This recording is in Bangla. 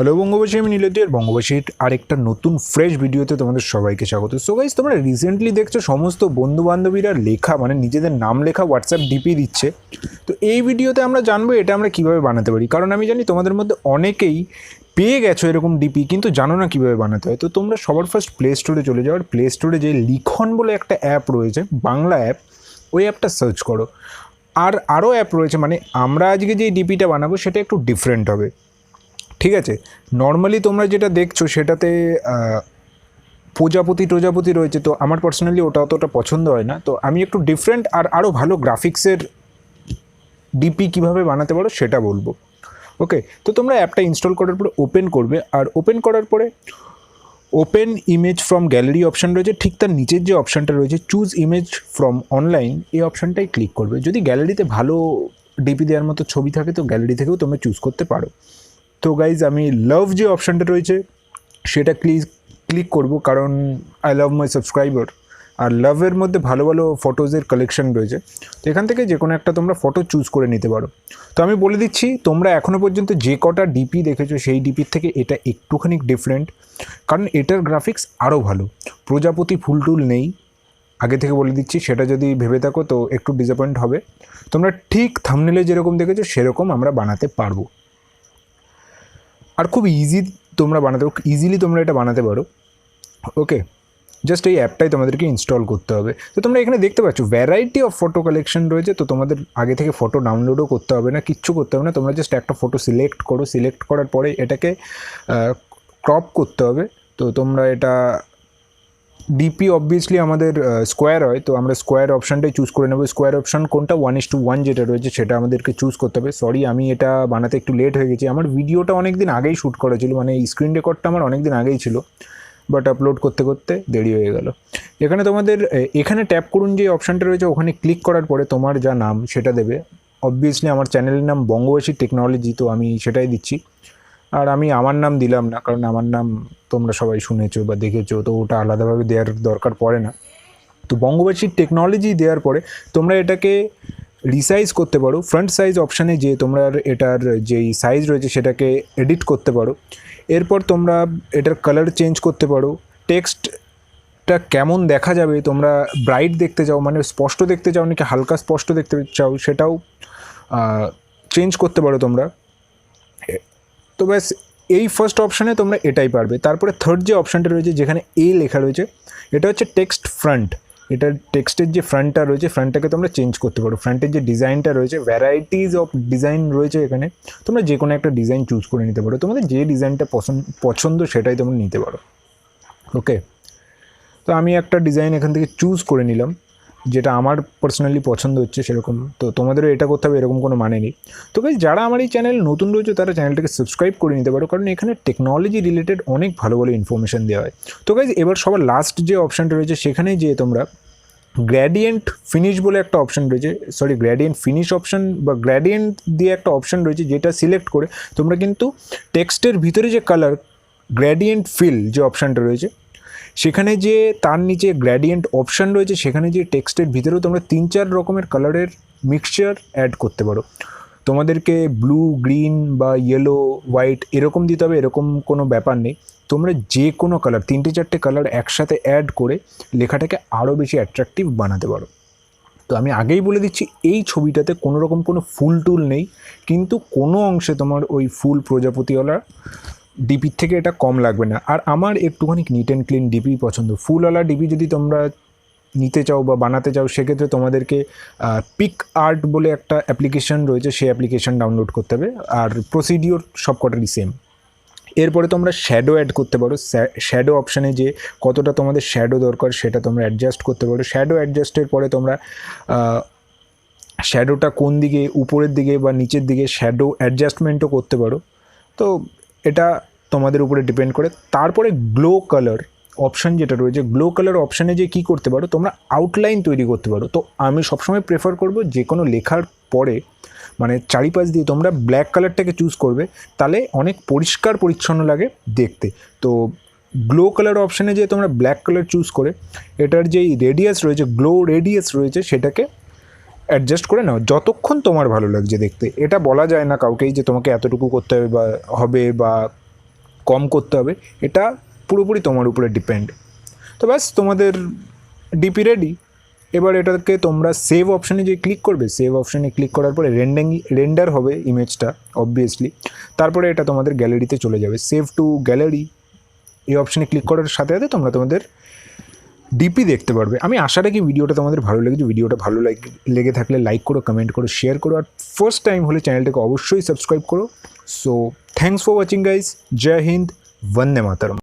হ্যালো বঙ্গবাসী, আমি নীলাদ্রি আর বঙ্গবাসীর আরেকটা নতুন ফ্রেশ ভিডিওতে তোমাদের সবাইকে স্বাগত। সো গাইস, তোমরা রিসেন্টলি দেখছো সমস্ত বন্ধু বান্ধবীরা লেখা মানে নিজেদের নাম লেখা হোয়াটসঅ্যাপ ডিপি দিচ্ছে। তো এই ভিডিওতে আমরা জানবো এটা আমরা কীভাবে বানাতে পারি, কারণ আমি জানি তোমাদের মধ্যে অনেকেই পেয়ে গেছো এরকম ডিপি, কিন্তু জানো না কীভাবে বানাতে হয়। তো তোমরা সবার ফার্স্ট প্লে স্টোরে চলে যাও, আর প্লে স্টোরে যে লিখন বলে একটা অ্যাপ রয়েছে, বাংলা অ্যাপ, ওই অ্যাপটা সার্চ করো। আর আরও অ্যাপ রয়েছে, মানে আমরা আজকে যে ডিপিটা বানাবো সেটা একটু ডিফারেন্ট হবে, ঠিক আছে। নর্মালি তোমরা যেটা দেখছো সেটাতে প্রজাপতি রয়েছে, তো আমার পার্সোনালি ওটা অতটা পছন্দ হয় না। তো আমি একটু ডিফারেন্ট আর আরও ভালো গ্রাফিক্সের ডিপি কীভাবে বানাতে পারো সেটা বলবো। ওকে, তো তোমরা অ্যাপটা ইনস্টল করার পরে ওপেন করবে, আর ওপেন করার পরে open image from gallery option রয়েছে, ঠিক তার নিচের যে অপশানটা রয়েছে চুজ ইমেজ ফ্রম অনলাইন, এই অপশানটাই ক্লিক করবে। যদি গ্যালারিতে ভালো ডিপি দেওয়ার মতো ছবি থাকে তো গ্যালারি থেকেও তোমরা চুজ করতে পারো। তো গাইজ, আমি লাভ যে অপশানটা রয়েছে সেটা ক্লিক করব, কারণ আই লাভ মাই সাবস্ক্রাইবার। আর লাভের মধ্যে ভালো ভালো ফটোজের কালেকশন রয়েছে, তো এখান থেকে যে কোনো একটা তোমরা ফটো চুজ করে নিতে পারো। তো আমি বলে দিচ্ছি, তোমরা এখনও পর্যন্ত যে কটা ডিপি দেখেছো সেই ডিপির থেকে এটা একটুখানি ডিফারেন্ট, কারণ এটার গ্রাফিক্স আরও ভালো। প্রজাপতি ফুল টুল নেই, আগে থেকে বলে দিচ্ছি। সেটা যদি ভেবে থাকো তো একটু ডিসঅ্যাপয়েন্ট হবে। তোমরা ঠিক থাম্বনেলে যেরকম দেখেছো সেরকম আমরা বানাতে পারবো, আর খুব ইজিলি তোমরা এটা বানাতে পারো। ওকে, জাস্ট এই অ্যাপটাই তোমাদেরকে ইনস্টল করতে হবে। তো তোমরা এখানে দেখতে পাচ্ছ ভ্যারাইটি অফ ফটো কালেকশন রয়েছে, তো তোমাদের আগে থেকে ফটো ডাউনলোডও করতে হবে না, কিচ্ছু করতে হবে না। তোমরা জাস্ট একটা ফটো সিলেক্ট করো, সিলেক্ট করার পরে এটাকে ক্রপ করতে হবে। তো তোমরা এটা ডিপি অবভিয়াসলি আমাদের স্কোয়ার হয়, তো আমরা স্কোয়ার অপশানটাই চুজ করে নেবো। স্কোয়ার অপশান কোনটা, 1:1 যেটা রয়েছে সেটা আমাদেরকে চুজ করতে হবে। সরি, আমি এটা বানাতে একটু লেট হয়ে গেছি। আমার ভিডিওটা অনেক দিন আগেই শ্যুট করা ছিল, মানে স্ক্রিন রেকর্ডটা আমার অনেক দিন আগেই ছিল, বাট আপলোড করতে করতে দেরি হয়ে গেল। এখানে তোমাদের এখানে ট্যাপ করুন যে অপশানটা রয়েছে, ওখানে ক্লিক করার পরে তোমার যা নাম সেটা দেবে। অবভিয়াসলি আমার চ্যানেলের নাম বঙ্গবাসী টেকনোলজি, তো আমি সেটাই দিচ্ছি। আর আমি আমার নাম দিলাম না, কারণ আমার নাম তোমরা সবাই শুনেছো বা দেখেছো, তো ওটা আলাদাভাবে দেওয়ার দরকার পড়ে না। তো বঙ্গবাসী টেকনোলজি দেওয়ার পরে তোমরা এটাকে রিসাইজ করতে পারো। ফ্রন্ট সাইজ অপশানে যে তোমরা এটার যেই সাইজ রয়েছে সেটাকে এডিট করতে পারো। এরপর তোমরা এটার কালার চেঞ্জ করতে পারো। টেক্সটটা কেমন দেখা যাবে, তোমরা ব্রাইট দেখতে চাও মানে স্পষ্ট দেখতে চাও নাকি হালকা স্পষ্ট দেখতে চাও, সেটাও চেঞ্জ করতে পারো তোমরা। তো ব্যাস, এই ফার্স্ট অপশানে তোমরা এটাই পারবে। তারপরে থার্ড যে অপশানটা রয়েছে যেখানে লেখা রয়েছে, এটা হচ্ছে টেক্সট ফ্রন্ট। এটার টেক্সটের যে ফ্রন্টটা রয়েছে, ফ্রন্টটাকে তোমরা চেঞ্জ করতে পারো। ফ্রন্টের যে ডিজাইনটা রয়েছে, ভ্যারাইটিস অফ ডিজাইন রয়েছে এখানে, তোমরা যে কোনো একটা ডিজাইন চুজ করে নিতে পারো। তোমাদের যে ডিজাইনটা পছন্দ সেটাই তোমরা নিতে পারো। ওকে, তো আমি একটা ডিজাইন এখান থেকে চুজ করে নিলাম, যেটা আমার পার্সোনালি পছন্দ হচ্ছে সেরকম। তো তোমাদেরও এটা করতে হবে, এরকম কোনো মানে নেই। তো গাইস, যারা আমার এই চ্যানেল নতুন রয়েছে তারা চ্যানেলটাকে সাবস্ক্রাইব করে নিতে পারো, কারণ এখানে টেকনোলজি রিলেটেড অনেক ভালো ভালো ইনফরমেশান দেওয়া হয়। তো গাইস, এবার সবার লাস্ট যে অপশানটা রয়েছে সেখানে যে তোমরা গ্র্যাডিয়েন্ট ফিনিশ বলে একটা অপশান রয়েছে, গ্র্যাডিয়েন্ট ফিনিশ অপশান বা গ্র্যাডিয়েন্ট দিয়ে একটা অপশান রয়েছে, যেটা সিলেক্ট করে তোমরা কিন্তু টেক্সটের ভিতরে যে কালার গ্র্যাডিয়েন্ট ফিল যে অপশানটা রয়েছে সেখানে যে তার নিচে গ্র্যাডিয়েন্ট অপশান রয়েছে, সেখানে যে টেক্সটের ভিতরেও তোমরা 3-4 রকমের কালারের মিক্সচার অ্যাড করতে পারো। তোমাদেরকে ব্লু, গ্রিন বা ইয়েলো, হোয়াইট এরকম দিতে হবে, এরকম কোনো ব্যাপার নেই। তোমরা যে কোনো কালার, 3-4টে কালার একসাথে অ্যাড করে লেখাটাকে আরও বেশি অ্যাট্রাকটিভ বানাতে পারো। তো আমি আগেই বলে দিচ্ছি, এই ছবিটাতে কোনো রকম কোনো ফুল টুল নেই, কিন্তু কোনো অংশে তোমার ওই ফুল প্রজাপতিওয়ালা ডিপির থেকে এটা কম লাগবে না। আর আমার একটুখানি নিট অ্যান্ড ক্লিন ডিপি পছন্দ। ফুলওয়ালা ডিপি যদি তোমরা নিতে চাও বা বানাতে চাও, সেক্ষেত্রে তোমাদেরকে পিক আর্ট বলে একটা অ্যাপ্লিকেশান রয়েছে, সেই অ্যাপ্লিকেশান ডাউনলোড করতে হবে। আর প্রসিডিওর সবকটারই সেম। এরপরে তোমরা শ্যাডো অ্যাড করতে পারো। শ্যাডো অপশানে যে কতটা তোমাদের শ্যাডো দরকার সেটা তোমরা অ্যাডজাস্ট করতে পারো। শ্যাডো অ্যাডজাস্টের পরে তোমরা শ্যাডোটা কোন দিকে, উপরের দিকে বা নিচের দিকে শ্যাডো অ্যাডজাস্টমেন্টও করতে পারো। তো এটা তোমাদের উপরে ডিপেন্ড করে। তারপরে গ্লো কালার অপশান যেটা রয়েছে, গ্লো কালার অপশানে যে কী করতে পারো, তোমরা আউটলাইন তৈরি করতে পারো। তো আমি সবসময় প্রেফার করব যে কোনো লেখার পরে মানে চারিপাশ দিয়ে তোমরা ব্ল্যাক কালারটাকে চুজ করবে, তাহলে অনেক পরিষ্কার পরিচ্ছন্ন লাগে দেখতে। তো গ্লো কালার অপশানে যে তোমরা ব্ল্যাক কালার চুজ করে এটার যেই রেডিয়াস রয়েছে, গ্লো রেডিয়াস রয়েছে, সেটাকে অ্যাডজাস্ট করে নাও যতক্ষণ তোমার ভালো লাগছে দেখতে। এটা বলা যায় না কাউকেই যে তোমাকে এতটুকু করতে হবে বা কম করতে হবে, এটা পুরোপুরি তোমার উপরে ডিপেন্ড। তো ব্যাস তোমাদের ডিপি রেডি। এবার এটাকে তোমরা সেভ অপশানে যে ক্লিক করবে, সেভ অপশানে ক্লিক করার পরে রেন্ডার হবে ইমেজটা অবভিয়াসলি, তারপরে এটা তোমাদের গ্যালারিতে চলে যাবে। সেভ টু গ্যালারি এই অপশানে ক্লিক করার সাথে সাথে তোমরা তোমাদের ডিপি দেখতে পারবে। আমি আশা রাখি ভিডিওটা তোমাদের ভালো লেগেছে। ভিডিওটা ভালো লেগে থাকলে লাইক করো, কমেন্ট করো, শেয়ার করো, আর ফার্স্ট টাইম হলে চ্যানেলটাকে অবশ্যই সাবস্ক্রাইব করো। So thanks for watching guys. জয় হিন্দ, বন্দে মাতরম।